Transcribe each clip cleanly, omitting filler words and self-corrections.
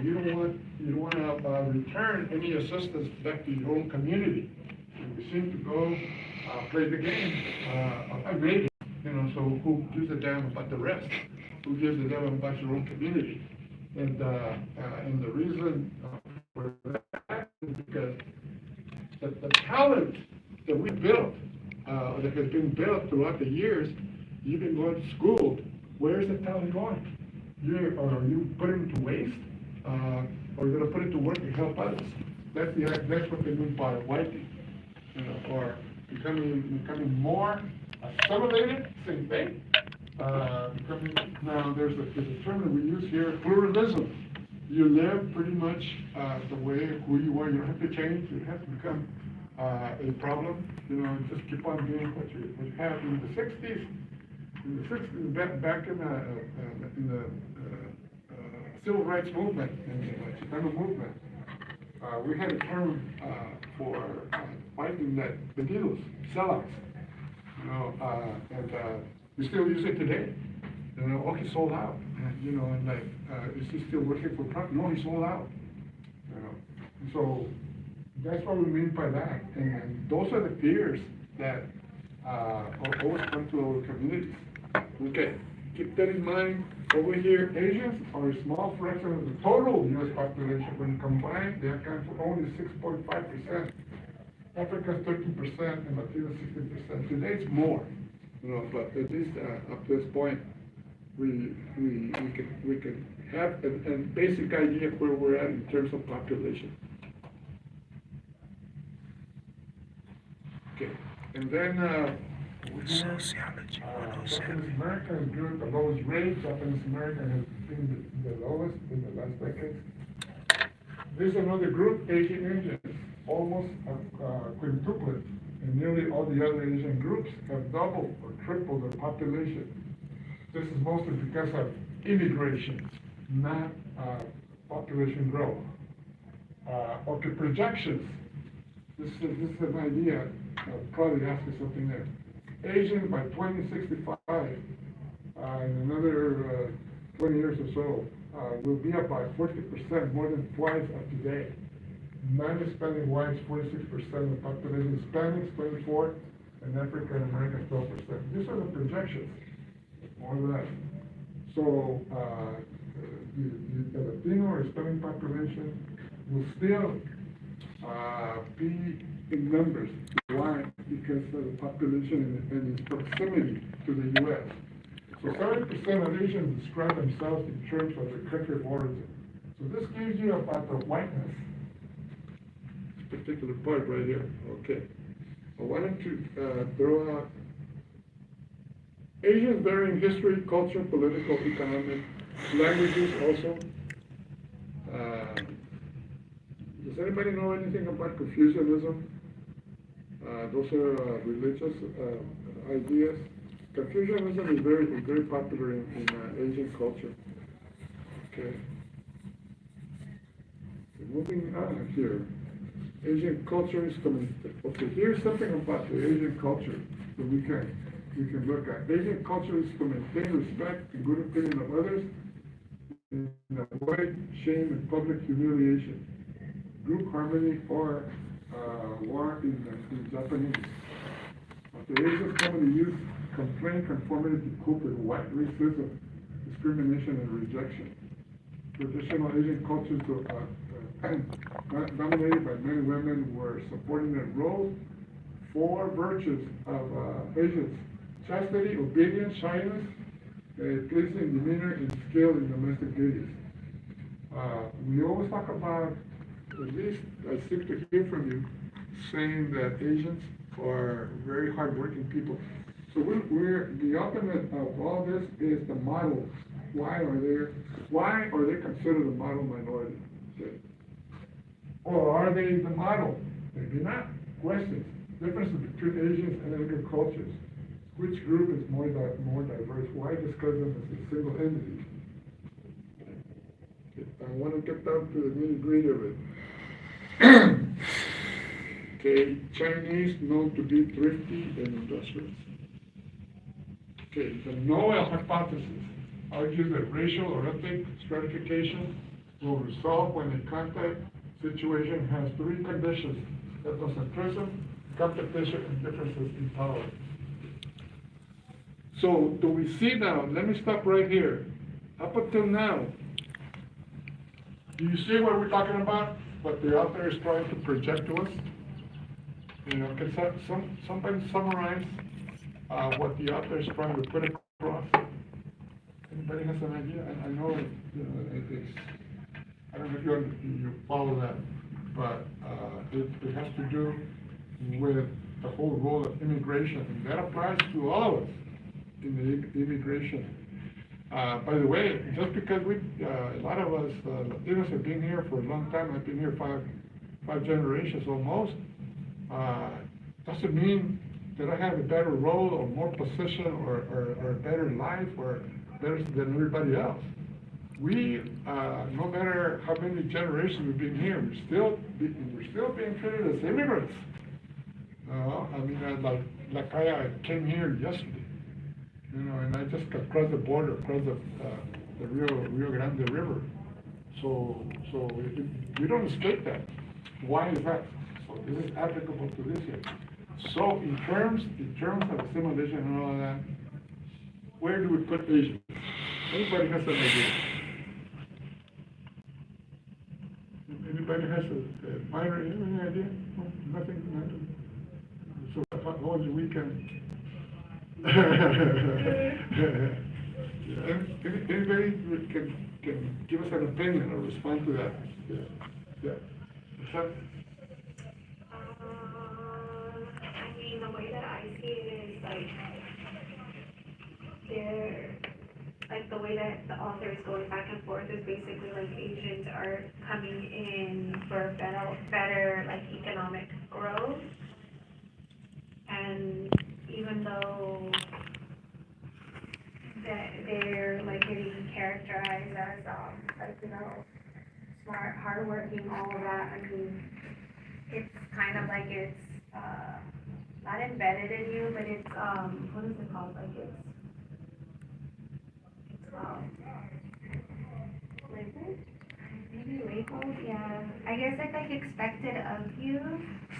you don't want to return any assistance back to your own community. And you seem to go play the game of radio, so who gives a damn about the rest? Who gives a damn about your own community? And the reason for that is because the talent that we built, that has been built throughout the years, you've been going to school. Where's the talent going? Are you putting it to waste? Or you're going to put it to work and help others? That's what they mean by whiting, or becoming more assimilated. Same thing. Now there's a term that we use here, pluralism. You live pretty much the way who you are. You don't have to change. You don't have to become a problem. Just keep on doing what you have. In the 60s, back in the civil rights movement, in the Chicano movement, we had a term for fighting that bandidos, sellouts, and we still use it today. He sold out, and like, is he still working for profit? No, he sold out. And so that's what we mean by that. And those are the fears that always come to our communities. Okay, keep that in mind. Over here, Asians are a small fraction of the total U.S. population. When combined, they account for only 6.5%. Africa is 13%, and Latino 16%. Today it's more, but at least up to this point, we can have a basic idea of where we're at in terms of population. Okay, and then Sociology 107. Japanese American is doing the lowest rate. Japanese American has been the lowest in the last decade. There's another group, Asian Indians, almost quintupled, and nearly all the other Asian groups have doubled or tripled their population. This is mostly because of immigration, not population growth. Okay, projections. This is an idea. I'll probably ask you something there. Asian by 2065, in another 20 years or so, will be up by 40%, more than twice of today. Non-Hispanic whites, 46% of the population, Hispanics, 24%, and African Americans, 12%. These are the projections, more or less. So, the Latino or Hispanic population will still be in numbers. Why? Because of the population and its proximity to the U.S. So 70% of Asians describe themselves in terms of their country of origin. So this gives you about the whiteness. This particular part right here. Okay. I wanted to throw out Asians vary in history, culture, political, economic, languages also. Does anybody know anything about Confucianism? Those are religious ideas. Confucianism is very popular in Asian culture. Okay. Moving on here. Asian culture is coming. Okay, here's something about the Asian culture that we can look at. Asian culture is to maintain respect and good opinion of others and avoid shame and public humiliation, group harmony, or war in Japanese. The Asians commonly use complaint conformity to cope with white racism, discrimination, and rejection. Traditional Asian cultures dominated by men and women were supporting their roles. Four virtues of Asians: chastity, obedience, shyness, pleasing demeanor, and skill in domestic duties. We always talk about, at least I seem to hear from you, saying that Asians are very hardworking people. So we're the ultimate of all this is the model. Why are they considered a model minority? Okay. Or are they the model? Maybe not. Questions. Differences between Asians and other cultures. Which group is more diverse? Why discuss them as a single entity? I want to get down to the nitty-gritty of it. Okay, Chinese known to be thrifty and industrious. Okay, the Noel hypothesis argues that racial or ethnic stratification will resolve when a contact situation has three conditions: ethnocentrism, competition, and differences in power. So, do we see now, let me stop right here. Up until now, do you see what we're talking about? What the author is trying to project to us? You know, can somebody summarize what the author is trying to put across? Anybody has an idea? I know, you know, it's, I don't know if you follow that, but it has to do with the whole role of immigration, and that applies to all of us in the immigration. By the way, just because a lot of us Latinos have been here for a long time, I've been here five generations almost, doesn't mean that I have a better role or more position or a better life or better than everybody else. We, no matter how many generations we've been here, we're still being treated as immigrants. I mean, like I came here yesterday, you know, and I just crossed the border, across the Rio Grande River. So we don't escape that. Why is that? So this is applicable to this here. So in terms of assimilation and all of that, where do we put Asians? Anybody has an idea? Anybody has a minor, any idea? No, nothing. So how was your weekend? Anybody can give us an opinion or respond to that? Yeah. I mean, the way that I see it is the way that the author is going back and forth is basically like Asians are coming in for better like economic growth, and even though that they're like getting characterized as like, you know, smart, hardworking, all of that, I mean, it's kind of like it's not embedded in you, but it's what is it called? Like it's labeled? Maybe labeled, yeah. I guess it's like expected of you.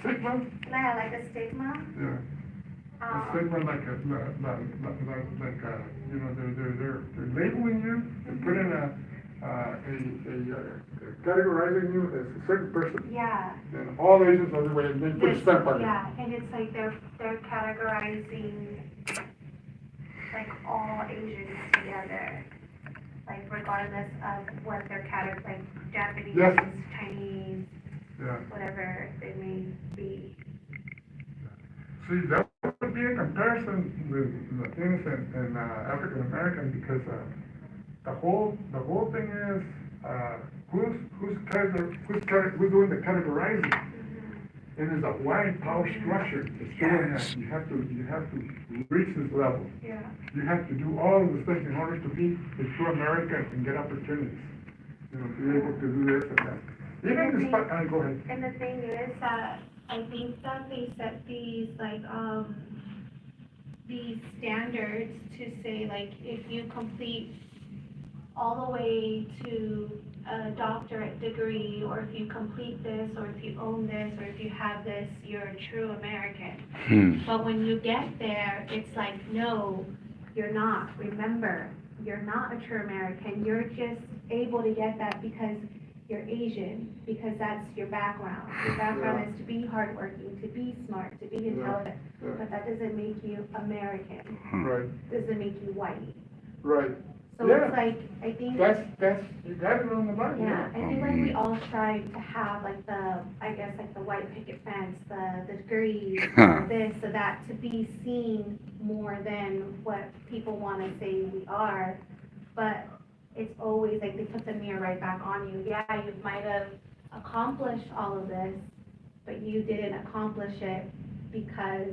Stigma? Yeah, like a stigma. Yeah. A stigma like you know, they're labeling you and putting categorizing you as a certain person. Yeah. And all Asians are the way, and they put a stamp on it. Yeah, and it's like they're categorizing like all Asians together, like regardless of what they're like Japanese, Yes. Chinese, Yeah. whatever they may be. See, that would be a comparison with Latinos and African American, because the whole thing is who's doing the categorizing. Mm-hmm. It is a white power structure that's doing that. You have to reach this level. Yeah. You have to do all of the things in order to be a true American and get opportunities. You know, be able to do this and that. Even despite, go ahead. And the thing is that I think that they set these these standards to say, like, if you complete all the way to a doctorate degree, or if you complete this, or if you own this, or if you have this, you're a true American. But when you get there, it's like, no, you're not. Remember, you're not a true American. You're just able to get that because you're Asian, because that's your background. Your background is to be hardworking, to be smart, to be intelligent, but that doesn't make you American. Right. Doesn't make you white. Right. So it's like, I think. That's, you got it on the money. Yeah, I think like we all strive to have like the white picket fence, the degrees, this, or that, to be seen more than what people want to say we are. But it's always like they put the mirror right back on you. Yeah, you might have accomplished all of this, but you didn't accomplish it because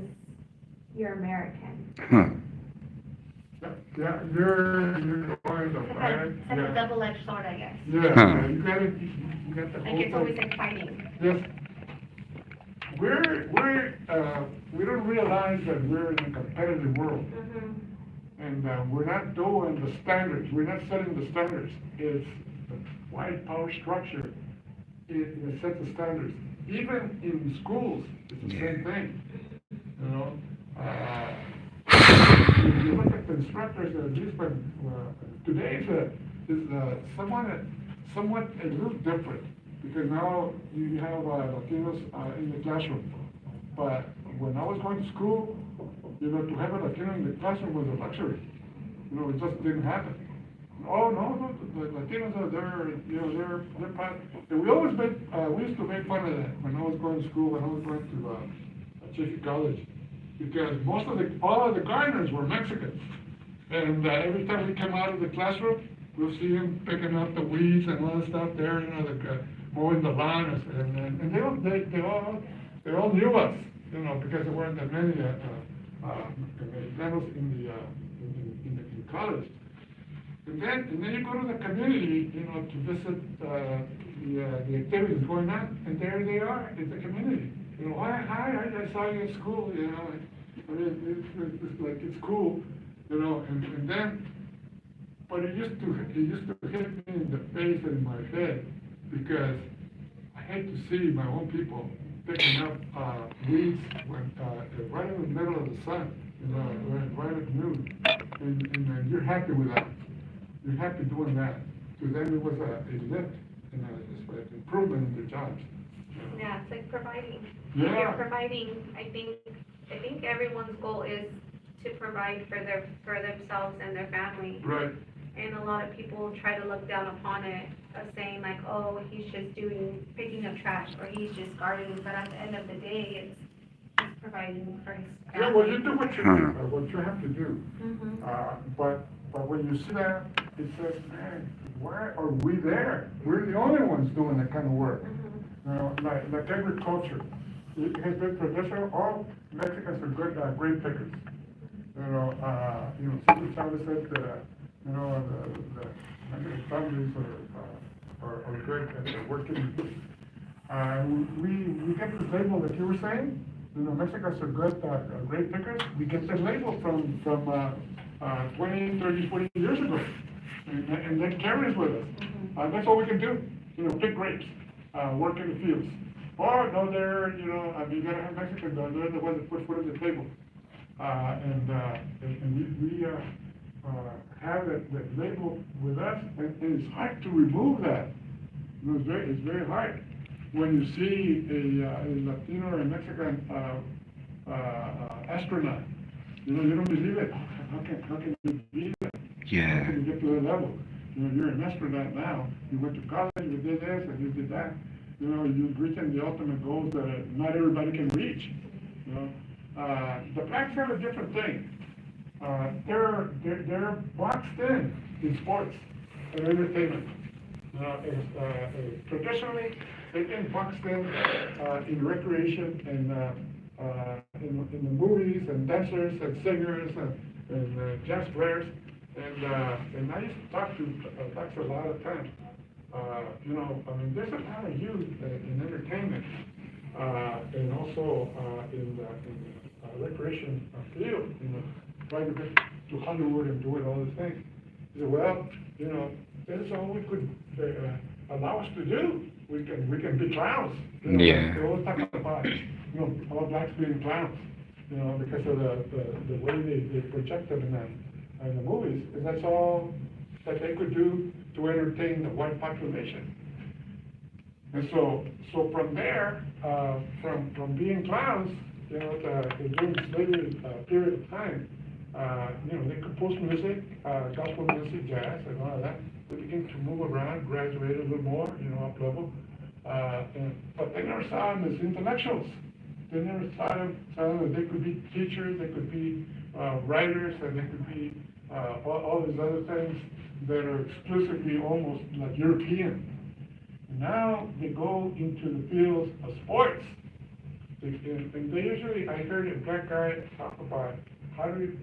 you're American. Yeah, you're going to fight. It's like a double-edged sword, I guess. Yeah, you got it. You got the whole Like it's thing. always like fighting. Yes. We don't realize that we're in a competitive world. Mm-hmm. And we're not doing the standards. We're not setting the standards. It's white power structure, it sets the standards. Even in schools, it's the same thing, you know. If you look at the instructors, at least today is somewhat a little different, because now you have Latinos in the classroom. But when I was going to school, you know, to have a Latino in the classroom was a luxury. You know, it just didn't happen. Oh, no, the Latinos are there, you know, they're part. And we used to make fun of that when I was going to school, when I was going to Chaffey College, because all of the gardeners were Mexicans. And every time we came out of the classroom, we'll see them picking up the weeds and all the stuff there, you know, mowing the lawn, and they all knew us, you know, because there weren't that many Mexicanos in college. And then you go to the community, you know, to visit the activities going on, and there they are in the community. You know, hi, I saw you at school, you know. I mean, it's like, it's cool, you know, and then, but it used to hit me in the face and in my head, because I hate to see my own people picking up weeds when right in the middle of the sun, you know, right at noon, and you're happy with that. You're happy doing that. To them, it was a lift, you know, it's an improvement in their jobs. Yeah, it's like providing. Yeah. You're providing. I think everyone's goal is to provide for themselves and their family. Right. And a lot of people try to look down upon it, of saying like, oh, he's just picking up trash, or he's just gardening. But at the end of the day, it's providing for his family. Yeah, well, you do what you have to do. Mm-hmm. But when you see that, it says, man, why are we there? We're the only ones doing that kind of work. Mm-hmm. You know, like agriculture. It has been traditional. All Mexicans are good grape pickers. You know, Cesar Chavez said that, you know, the Mexican families are good at working. We get the label that you were saying. You know, Mexicans are good grape pickers. We get the label from 20, 30, 40 years ago. And that carries with us. That's all we can do. You know, pick grapes, work in the fields. Or no, you know, I mean, you gotta have Mexicans. They're the ones that put food on the table. And we have that label with us, and it's hard to remove that. You know, it's very hard when you see a Latino or a Mexican astronaut. You know, you don't believe it. How can you be that? Yeah. How can you get to that level? You know, you're an astronaut now. You went to college, you did this, and you did that. You know, you're reaching the ultimate goals that not everybody can reach. You know, the blacks have a different thing. They're boxed in sports and entertainment. Traditionally, they've been boxed in recreation and in the movies and dancers and singers and jazz players. And I used to talk to blacks a lot of times. You know, I mean, there's a lot of youth in entertainment and also in the recreation field, you know, trying to get to Hollywood and doing all these things. He said, well, you know, this is all we could allow us to do. We can be clowns. You know, Yeah. They're always talking about, you know, all blacks being clowns, you know, because of the way they project them in the movies. And that's all that they could do to entertain the white population. And so from there, from being clowns, you know, during the slavery period of time, you know, they composed music, gospel music, jazz, and all of that. They began to move around, graduate a little more, you know, up level. But they never saw them as intellectuals. They never saw them as they could be teachers, they could be writers, and they could be all these other things that are exclusively almost like European. Now they go into the fields of sports. And they usually, I heard a black guy talk about how you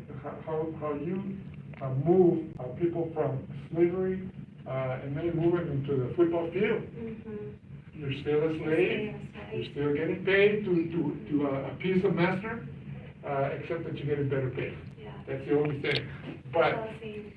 move people from slavery and then move it into the football field. You're still a slave. You're still getting paid to appease the master, except that you're getting better pay. Yeah. That's the only thing. But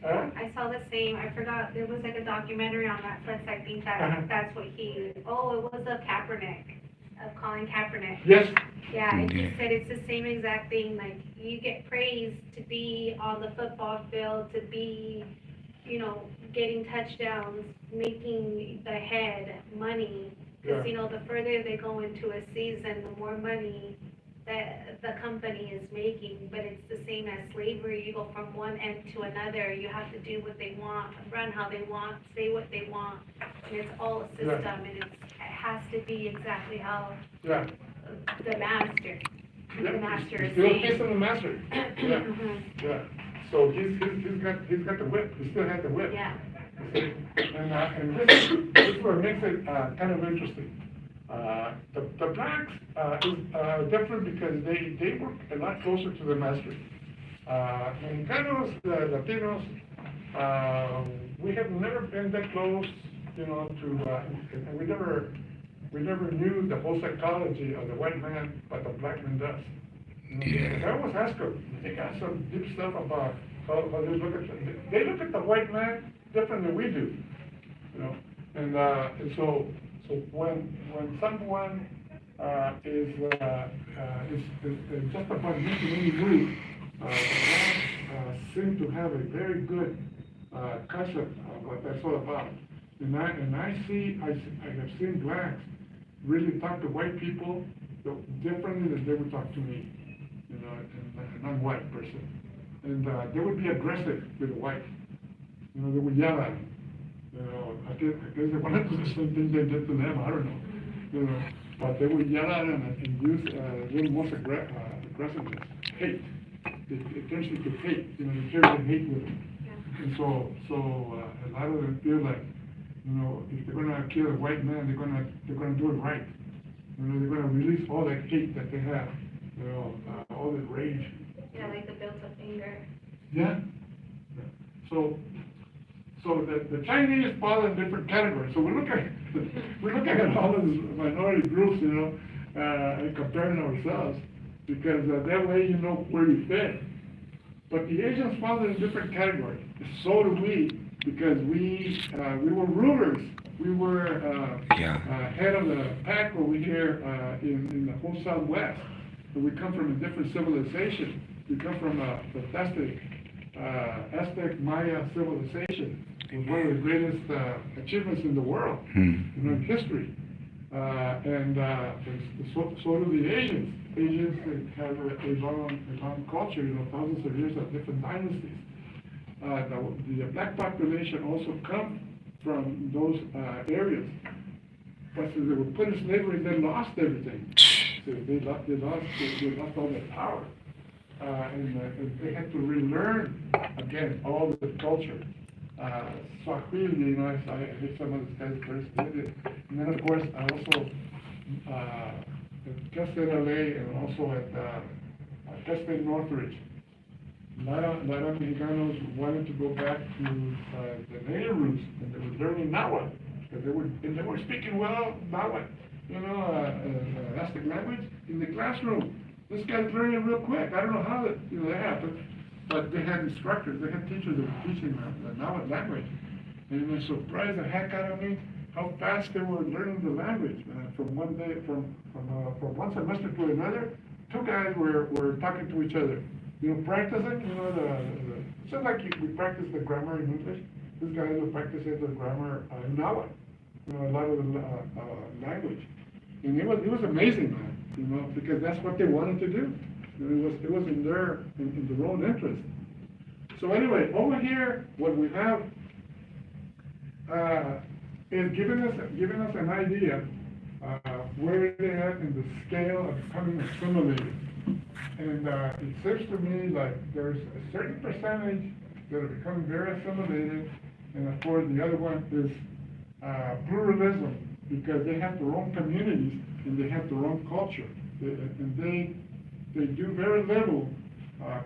Huh? I saw the same, I forgot, there was like a documentary on Netflix, I think that's what it was of Kaepernick, of Colin Kaepernick. Yes, Yeah, and he Yeah. said it's the same exact thing, like, you get praised to be on the football field, to be, getting touchdowns, making the head money. Because, Yeah. the further they go into a season, the more money that the company is making. But it's the same as slavery, you go from one end to another, you have to do what they want, run how they want, say what they want. And it's all a system, Yeah. and it has to be exactly how yeah. the master. Yeah, The master he's is still saying. facing the master. Yeah, yeah. So he's got the whip. He still has the whip. Yeah. And this is what makes it kind of interesting. The blacks is different because they work a lot closer to the master. Mexicanos, Latinos, we have never been that close, and we never knew the whole psychology of the white man, but the black man does. Yeah. I always ask them, they got some deep stuff about how they look at the white man different than we do, and so when someone is just about making any move, blacks seem to have a very good concept of what that's all about. And I have seen blacks really talk to white people differently than they would talk to me, a non-white person. And they would be aggressive with the white. They would yell at them. I guess they wanted to do the same thing they did to them, I don't know. But they would yell at them and use little most aggressiveness, hate. It turns into hate, they carry the hate with them. And so a lot of them feel like, if they're gonna kill a white man, they're gonna do it right. They're gonna release all that hate that they have, all that rage. Yeah, like the built-up anger. Yeah. So the Chinese fall in different categories. So we look at all of these minority groups, and comparing ourselves, because that way you know where you fit. But the Asians fall in different categories. So do we, because we were rulers. We were head of the pack over here in the whole Southwest. And we come from a different civilization. We come from a fantastic Aztec Maya civilization. It was one of the greatest achievements in the world, in history. And so do the Asians. Asians have a long culture, thousands of years of different dynasties. The black population also come from those areas. But since they were put in slavery, they lost everything. So they lost all their power. And they had to relearn, again, all the culture. Swahili, I heard some of these guys first did it. And then, of course, I also, just at LA and also at Cascade Northridge, a lot of Mexicanos wanted to go back to the native roots, and they were learning Nahuatl, because they were speaking well Nahuatl, Aztec language in the classroom. This guy's learning real quick. I don't know how that happened, but they had instructors, they had teachers that were teaching the Nahuatl language, and it surprised the heck out of me how fast they were learning the language. From one day, from one semester to another, two guys were talking to each other. Practicing, it's just like we practice the grammar in English. These guys were practicing the grammar in Nahuatl, a lot of the language. And it was amazing, man, because that's what they wanted to do. It was in their own interest. So anyway, over here, what we have is giving us an idea where they're at in the scale of becoming assimilated. And it seems to me like there's a certain percentage that are becoming very assimilated, and of course the other one is pluralism, because they have their own communities and they have their own culture, and they do very little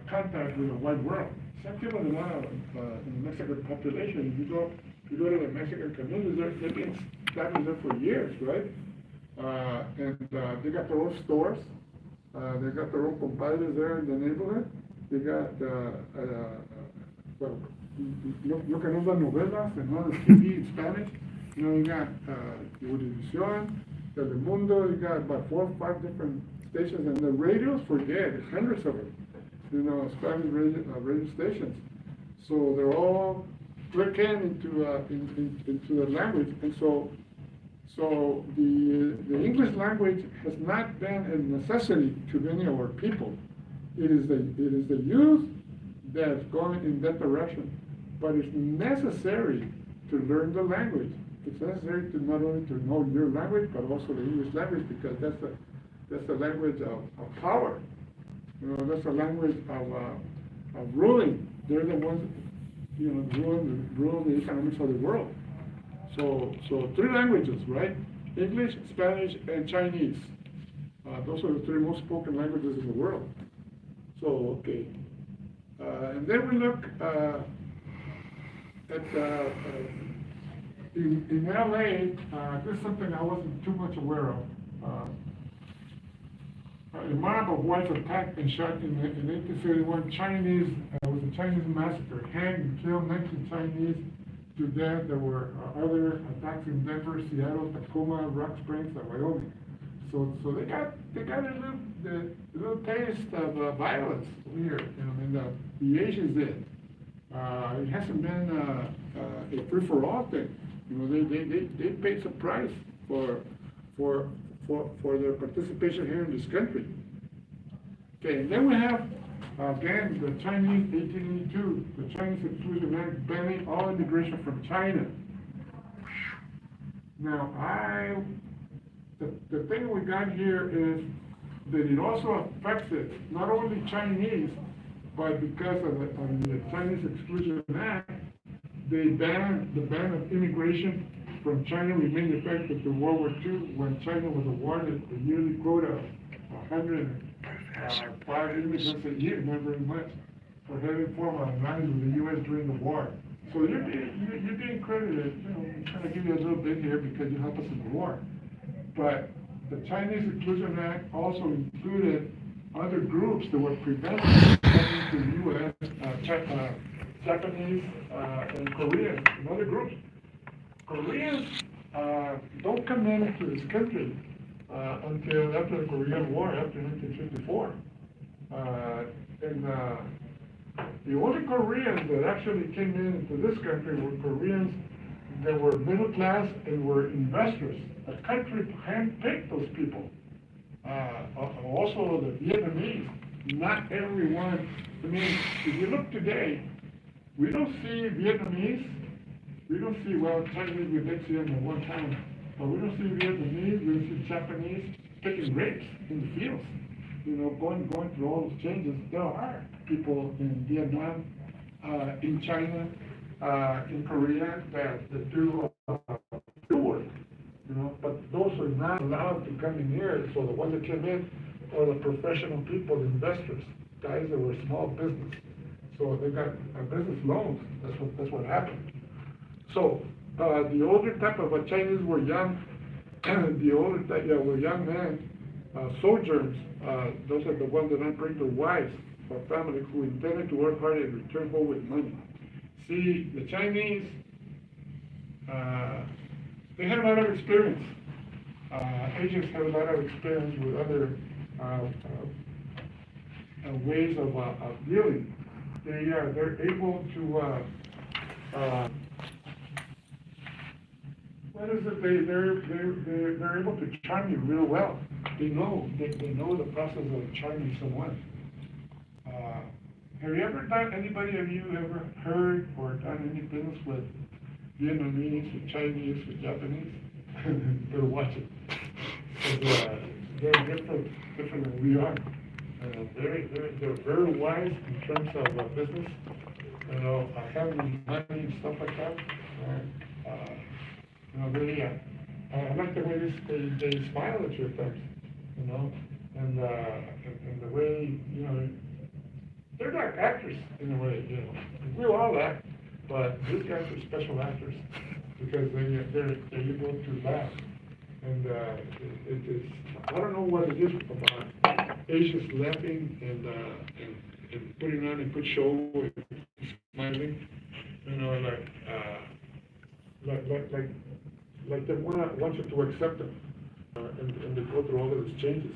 contact with the white world. Some people in the Mexican population, if you go to the Mexican communities, they've been established there for years, right? And they got their own stores. They got their own compadres there in the neighborhood. They got, lo que nos dan novelas, ¿no? The TV in Spanish. You know, you got Univision, Telemundo, you got about 4 or 5 different stations, and the radios, forget, there's hundreds of them, you know, Spanish radio stations. So they're all clicking into the language, and so the English language has not been a necessity to many of our people. It is the youth that's going in that direction, but it's necessary to learn the language. It's necessary to not only to know your language, but also the English language, because that's the language of power. You know, that's the language of ruling. They're the ones, you know, rule the economics of the world. So 3 languages, right? English, Spanish, and Chinese. Those are the 3 most spoken languages in the world. So, okay. And then we look at in LA, this is something I wasn't too much aware of. The mob of whites attacked and shot in 1871 Chinese, was a Chinese massacre, hanged and killed 19 Chinese to death. There were other attacks in Denver, Seattle, Tacoma, Rock Springs, and Wyoming. So they got a little taste of violence here, you know, and the Asians did. It hasn't been a free-for-all thing. You know, they paid some price for their participation here in this country. Okay, and then we have, again, the Chinese 1882, the Chinese Exclusion Act banning all immigration from China. Now, the thing we got here is that it also affected not only Chinese, but because of the Chinese Exclusion Act, the ban of immigration from China remained effective through World War II, when China was awarded a yearly quota of 105 immigrants a year, not very much, for having formed alliances with the U.S. during the war. So you're being credited, you know, I'm trying to give you a little bit here because you helped us in the war. But the Chinese Exclusion Act also included other groups that were prevented from coming to the U.S., Japanese and Koreans, and other groups. Koreans don't come into this country until after the Korean War, after 1954. And the only Koreans that actually came into this country were Koreans that were middle class and were investors. The country handpicked those people. Also the Vietnamese, not everyone. I mean, if you look today, we don't see Vietnamese. We don't see, well, Chinese, we did see them at one time, but we don't see Vietnamese, we don't see Japanese picking grapes in the fields. You know, going through all those changes. There are people in Vietnam, in China, in Korea that do work, you know, but those are not allowed to come in here. So the ones that came in are the professional people, the investors, guys that were small business. So they got business loans. That's what happened. So the older type of Chinese were young, the older type were young men, sojourners. Those are the ones that don't bring their wives or family, who intended to work hard and return home with money. See, the Chinese, they have a lot of experience. Asians have a lot of experience with other ways of dealing. They're able to. What is it? They're able to charm you real well. They know the process of charming someone. Have you ever done? Anybody of you ever heard or done any business with Vietnamese, with Chinese, with Japanese? Better watch it. Because they're different than we are. They're very wise in terms of business. You know, having money and stuff like that. You know, I like the way they smile at you at times, you know, and the way, you know, they're like actors in a way, you know. We all act, but these guys are special actors because they're able to laugh, and it is, I don't know what it is about Asians laughing and putting on a good show and smiling. You know, like they want you to accept them, and they go through all of these changes.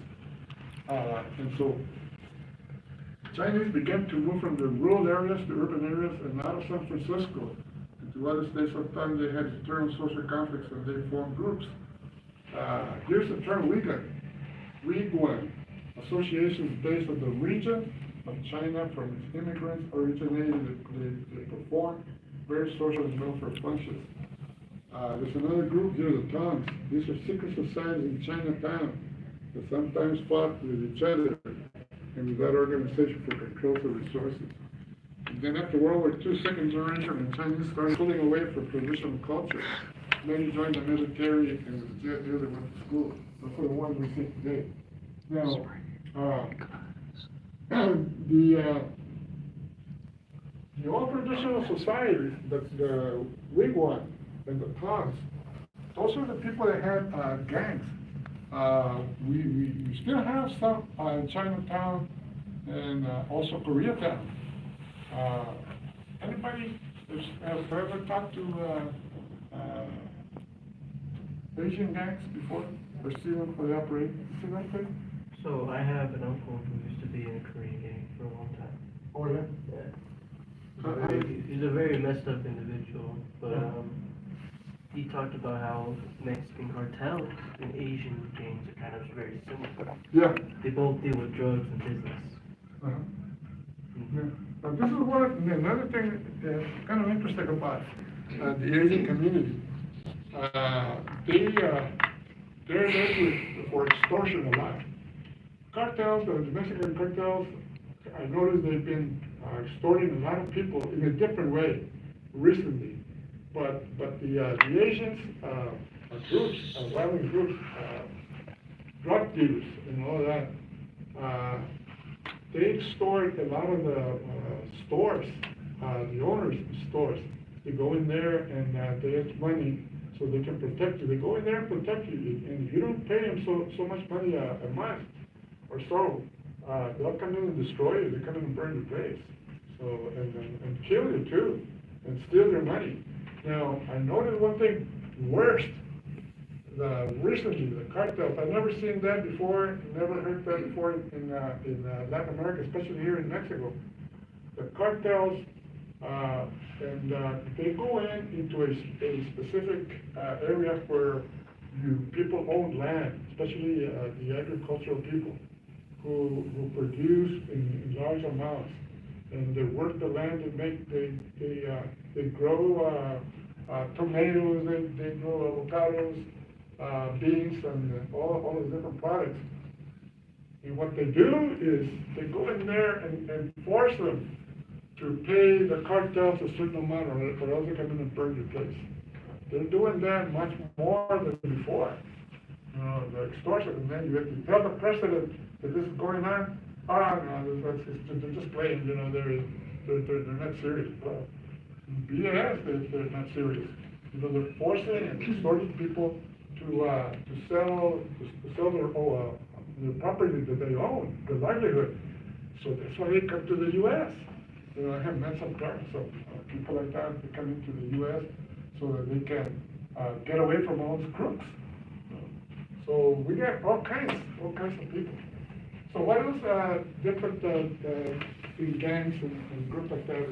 And so Chinese began to move from the rural areas to urban areas and out of San Francisco into other states. Sometimes they had internal social conflicts and they formed groups. Here's the term Wiguan, associations based on the region of China from its immigrants originated. They perform various social and welfare functions. There's another group here, the Tons. These are secret societies in Chinatown that sometimes fought with each other and with that organization for control of resources. And then after World War II, second generation, the Chinese started pulling away from traditional culture. Many joined the military and the other went to school. Those are the ones we see today. Now, the old traditional societies, the Wigwam and the Tons, those are the people that had gangs. We still have some in Chinatown and also Koreatown. Anybody has ever talked to Asian gangs before, or seen them how they operate? You see that thing? So I have an uncle who used to be in a Korean gang for a long time. Oh, yeah? He's a very messed up individual, but he talked about how Mexican cartels and Asian gangs are kind of very similar. Yeah. They both deal with drugs and business. Uh-huh. Yeah. But this is another thing that's kind of interesting about the Asian community. They're there for extortion a lot. Cartels, the Mexican cartels, I noticed they've been extorting a lot of people in a different way recently. But the Asians, groups, violent groups, drug dealers and all that, they extort a lot of the stores, the owners of stores. They go in there and they have money so they can protect you. They go in there and protect you, and if you don't pay them so much money a month or so, they'll come in and destroy you. They come in and burn your place, so and kill you too, and steal your money. Now I noticed one thing worst. Recently, the cartels. I've never seen that before. Never heard that before in Latin America, especially here in Mexico. The cartels. And they go into a specific area where people own land, especially the agricultural people who produce in large amounts, and they work the land and they grow tomatoes, they grow avocados, beans, and all the different products. And what they do is they go in there and force them to pay the cartels a certain amount, or else they come in and burn your place. They're doing that much more than before. You know, the extortion, and then you have to tell the president that this is going on. No, they're just playing. You know, they're not serious. BS, they're not serious. You know, they're forcing and extorting people to sell their property that they own, their livelihood. So that's why they come to the U.S. You know, I have met some people like that. They come into the U.S. so that they can get away from all these crooks. So we got all kinds of people. So what else different gangs and groups like that,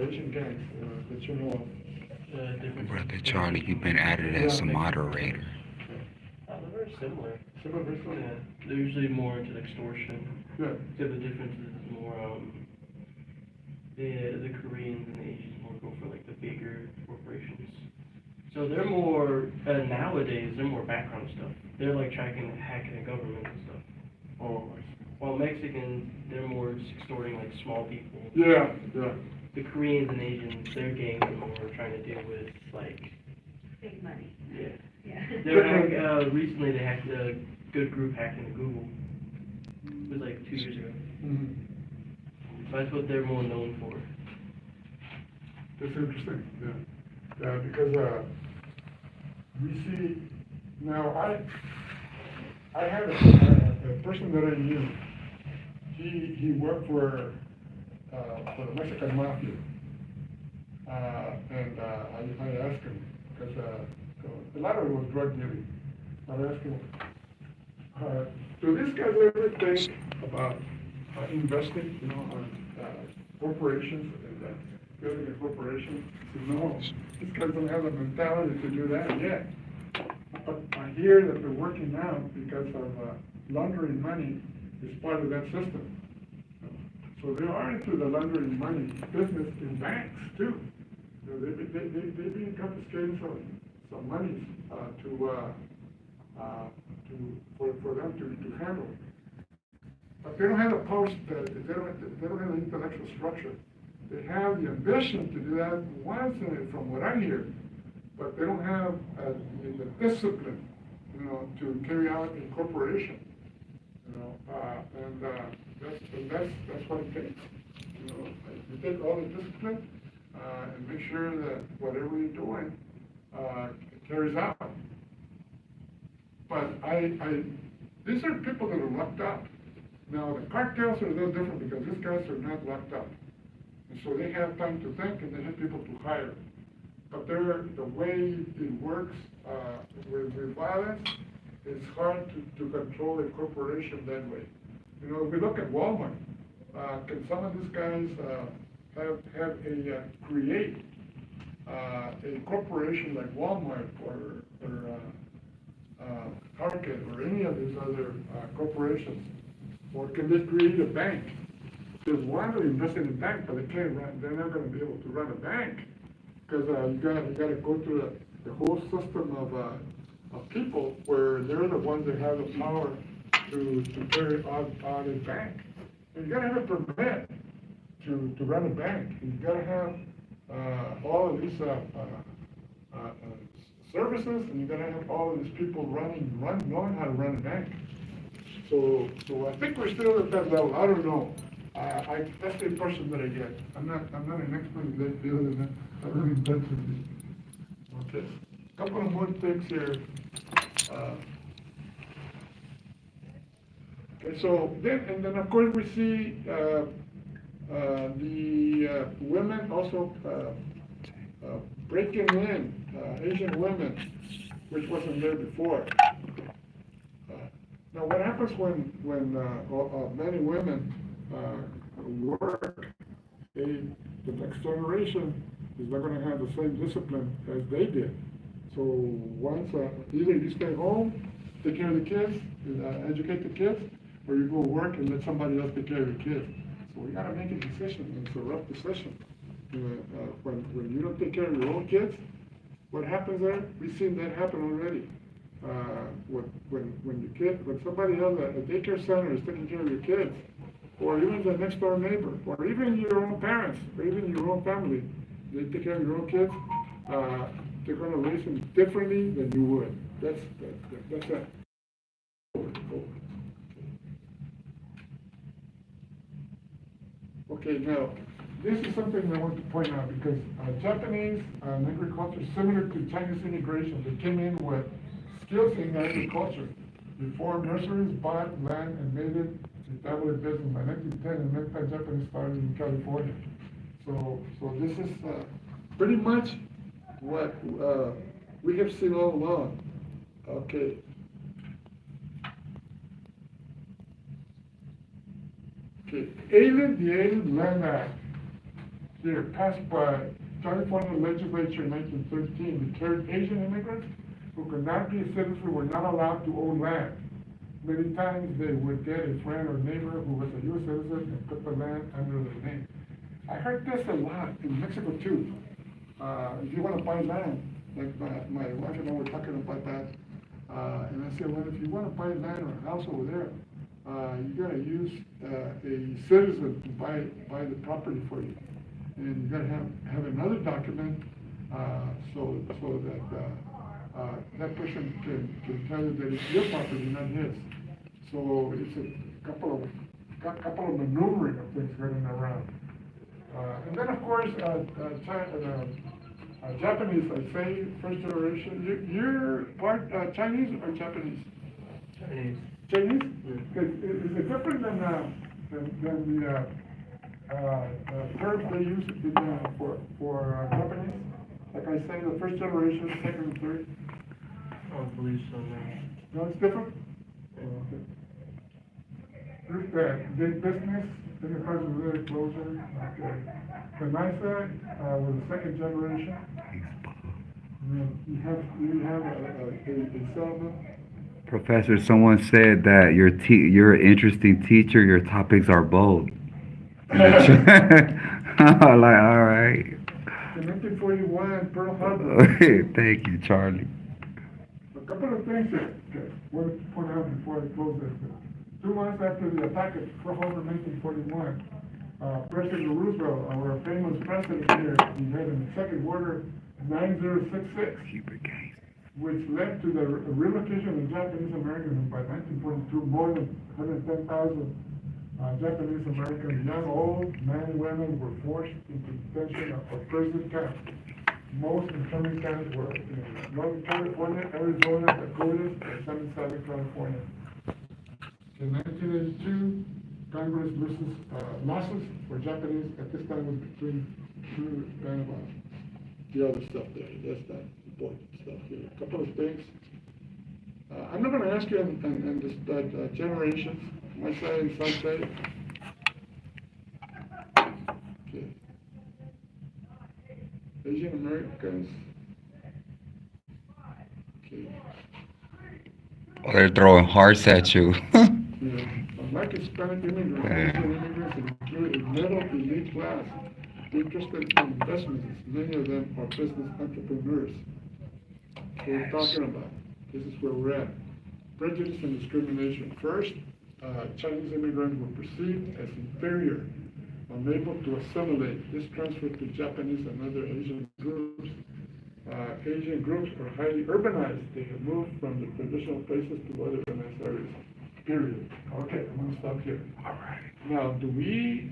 Asian gangs that you know of? Brother Charlie, you've been added as a moderator. They're very similar. Similar. Yeah, they're usually more into extortion. Yeah. So the difference is more the Koreans and the Asians more go for like the bigger corporations. So they're more nowadays. They're more background stuff. They're like hacking the government and stuff. Oh. While Mexicans, they're more just extorting like small people. Yeah. The Koreans and Asians, their gangs are more trying to deal with like Big money. yeah. Yeah. Recently they hacked a good group hacked into Google. It was like 2 years ago. Mm-hmm. That's what they're more known for. That's interesting, yeah. Because we see, now I had a person that I knew, he worked for the Mexican Mafia. I asked him, because a lot of it was drug dealing. I asked him, do these guys ever think about investing, on corporations and building a corporation? He said, no, these guys don't have the mentality to do that yet. But I hear that they're working now because of laundering money is part of that system. So they are into the laundering money business in banks too. They've been confiscating some money for them to handle. But they don't have the post, they don't have the intellectual structure. They have the ambition to do that once in it, from what I hear, but they don't have the discipline, to carry out a corporation. That's what it takes. You take all the discipline and make sure that whatever you're doing carries out. But these are people that are locked up. Now, the cartels are a little different because these guys are not locked up. And so they have time to think and they have people to hire. But the way it works with violence, it's hard to control a corporation that way. If we look at Walmart, can some of these guys create a corporation like Walmart or Target or any of these other corporations? Or can they create a bank? They want to invest in a bank, but they're not going to be able to run a bank because you got to go through the whole system of people where they're the ones that have the power to carry out a bank. And you got to have a permit to run a bank. You got to have all of these services, and you got to have all of these people knowing how to run a bank. So I think we're still at that level. I don't know. That's the impression that I get. I'm not an expert in that field, and I really invented it. Okay. A couple of more things here. Okay, so then of course we see the women also breaking in, Asian women, which wasn't there before. Now, what happens when men and women work? The next generation is not going to have the same discipline as they did. So once either you stay home, take care of the kids, educate the kids, or you go work and let somebody else take care of your kids. So we got to make a decision, and it's a rough decision. When you don't take care of your own kids, what happens there? We've seen that happen already. When somebody has a daycare center is taking care of your kids, or even the next door neighbor, or even your own parents, or even your own family, they take care of your own kids, they're going to raise them differently than you would. That's that. Okay, now, this is something I want to point out because Japanese agriculture is similar to Chinese immigration. They came in with skills in agriculture. They formed nurseries, bought land, and made it established business. By 1910, and many Japanese started in California. So this is pretty much what we have seen all along. Okay. Okay, the Alien Land Act, here, passed by California legislature in 1913, declared Asian immigrants who could not be a citizen were not allowed to own land. Many times they would get a friend or neighbor who was a U.S. citizen and put the land under their name. I heard this a lot in Mexico too. If you want to buy land, like my wife and I were talking about that, and I said, well, if you want to buy land or a house over there, you got to use a citizen to buy the property for you, and you got to have another document so that that person can tell you that it's your property, not his. So it's a couple of maneuvering of things running around, and then of course Japanese, I say, first generation. You're part Chinese or Japanese? Chinese. Chinese? Yeah. Is it different than the the terms they use for Japanese, like I say, the first generation, second and third. I don't believe so, no. No, it's different? Okay. There's the business, then it comes with really closer, okay. The NISA, was the second generation. You have a settlement. Professor, someone said that you're an interesting teacher. Your topics are bold. I'm like, all right. In 1941, Pearl Harbor. Thank you, Charlie. A couple of things that I want to point out before I close this. 2 months after the attack at Pearl Harbor in 1941, President Roosevelt, our famous president here, he had an executive order 9066, which led to the relocation of Japanese Americans. And by 1942, more than 110,000 Japanese Americans, young, old, men and women, were forced into detention or prison camps. Most internment camps were in Northern California, Arizona, Dakota, and Southern California. In 1982, Congress losses for Japanese at this time was between two and the other stuff there. That's not important stuff here. A couple of things. I'm not going to ask you on this generations, my side and some side. Okay. Asian Americans. Okay. Oh, they're throwing hearts at you. Yeah. Unlike Hispanic immigrants, Asian immigrants include a middle elite class interested in investments. Many of them are business entrepreneurs. What we're talking about. This is where we're at. Prejudice and discrimination. First, Chinese immigrants were perceived as inferior, unable to assimilate. This transferred to Japanese and other Asian groups. Asian groups are highly urbanized. They have moved from the traditional places to other urbanized areas. Period. Okay, I'm going to stop here. All right. Now, do we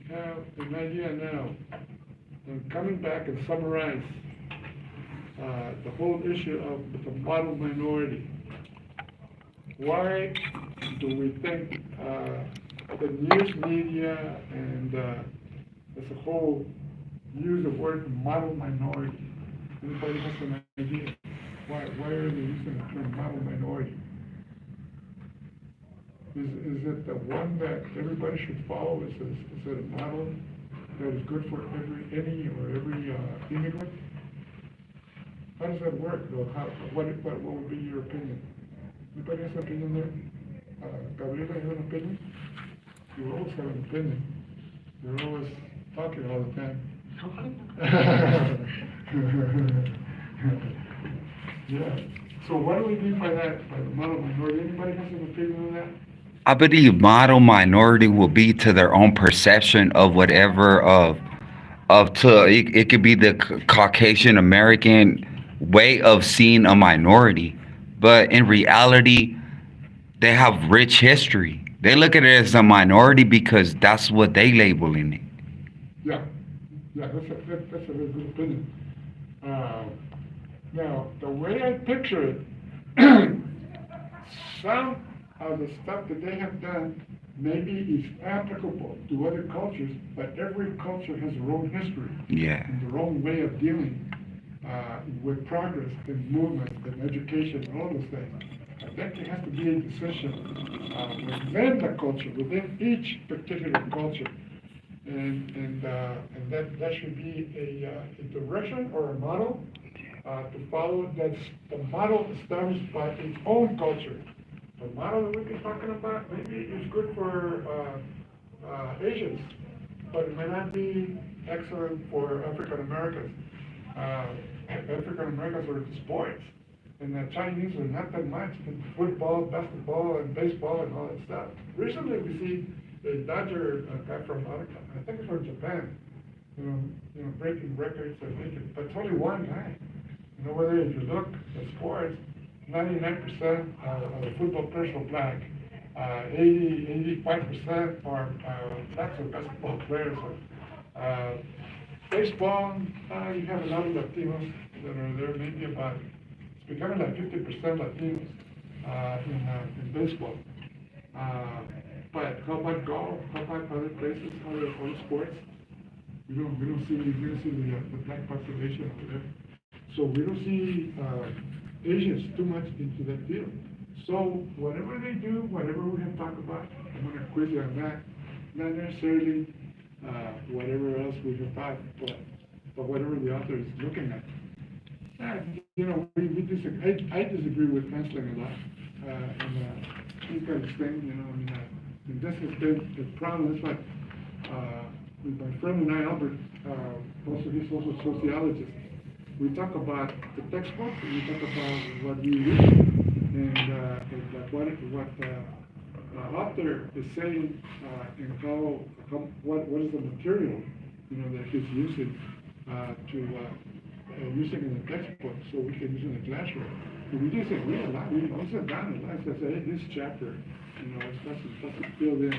have an idea now, and coming back and summarize the whole issue of the model minority? Why do we think the news media and as a whole use the word model minority? Anybody has an idea? Why are they using the term model minority? Is it the one that everybody should follow? Is it a model that is good for every immigrant? How does that work? Or what would be your opinion? Anybody has an opinion there? Gabriela, you have an opinion? You always have an opinion. You're always talking all the time. Yeah. So what do we mean by that, by the model minority? Anybody has an opinion on that? I believe model minority will be to their own perception of whatever it could be the Caucasian American way of seeing a minority, but in reality, they have rich history. They look at it as a minority because that's what they labeling it. Yeah, that's a very good opinion. Now, the way I picture it, some of the stuff that they have done maybe is applicable to other cultures, but every culture has their own history. Yeah. And their own way of dealing with progress and movement and education and all those things. I think there has to be a decision within the culture, within each particular culture. And that should be a direction or a model to follow. That's the model established by its own culture. The model that we've been talking about maybe is good for Asians, but it may not be excellent for African Americans. African Americans are into sports, and the Chinese are not that much into football, basketball, and baseball, and all that stuff. Recently, we see a Dodger guy from, I think it's from Japan, breaking records, but it's only one guy. Whether if you look at sports, 99% of the football players are black. 85% are blacks or basketball players. Baseball, you have a lot of Latinos that are there, maybe about, it's becoming like 50% Latinos in baseball. But how about golf? How about other places, other sports? We don't see the black population over there. So we don't see, Asians too much into that field. So whatever they do, whatever we have talked about, I'm gonna quiz you on that. Not necessarily, whatever else we have thought, but whatever the author is looking at. We disagree, I disagree with Mansling a lot, and he's got his thing, and this has been the problem, that's why, with my friend and I, Albert, he's also a sociologist, we talk about the textbook, and we talk about what we read, and what the author is saying, and what is the material, that he's using, using in the textbook, so we can use in the classroom. And we disagree a lot, we sit down and I say, hey, this chapter, it doesn't fill in,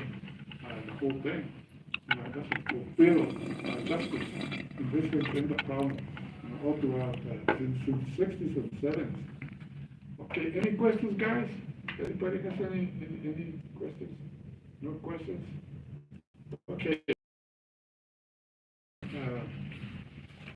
the whole thing. It doesn't fulfill, justice. And this has been the problem, all throughout, since the sixties and seventies. Okay, any questions, guys? Anybody has any questions? No questions?